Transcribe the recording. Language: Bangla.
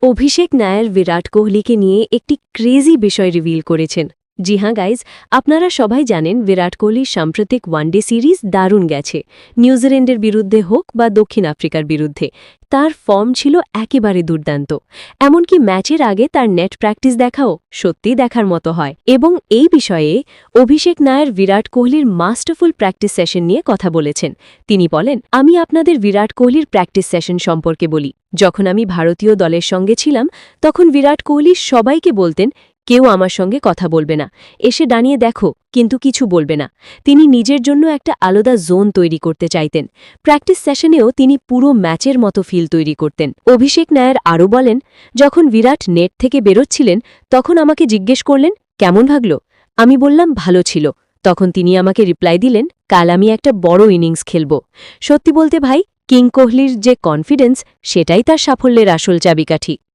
অভিষেক নায়ার বিরাট কোহলিকে নিয়ে একটি ক্রেজি বিষয় রিভিল করেছেন। জি হ্যাঁ গাইজ, আপনারা সবাই জানেন বিরাট কোহলির সাম্প্রতিক ওয়ানডে সিরিজ দারুণ গেছে। নিউজিল্যান্ডের বিরুদ্ধে হোক বা দক্ষিণ আফ্রিকার বিরুদ্ধে তার ফর্ম ছিল একেবারে দুর্দান্ত। এমনকি ম্যাচের আগে তার নেট প্র্যাকটিস দেখাও সত্যিই দেখার মতো হয়। এবং এই বিষয়ে অভিষেক নায়ার বিরাট কোহলির মাস্টারফুল প্র্যাকটিস সেশন নিয়ে কথা বলেছেন। তিনি বলেন, আমি আপনাদের বিরাট কোহলির প্র্যাকটিস সেশন সম্পর্কে বলি। যখন আমি ভারতীয় দলের সঙ্গে ছিলাম তখন বিরাট কোহলি সবাইকে বলতেন, কেউ আমার সঙ্গে কথা বলবে না, এসে দাঁড়িয়ে দেখো কিন্তু কিছু বলবে না। তিনি নিজের জন্য একটা আলাদা জোন তৈরি করতে চাইতেন। প্র্যাকটিস সেশনেও তিনি পুরো ম্যাচের মতো ফিল তৈরি করতেন। অভিষেক নায়ার আরও বলেন, যখন বিরাট নেট থেকে বেরোচ্ছিলেন তখন আমাকে জিজ্ঞেস করলেন কেমন ভাগল। আমি বললাম ভালো ছিল। তখন তিনি আমাকে রিপ্লাই দিলেন, কাল আমি একটা বড় ইনিংস খেলব। সত্যি বলতে ভাই, কিং কোহলির যে কনফিডেন্স, সেটাই তার সাফল্যের আসল চাবিকাঠি।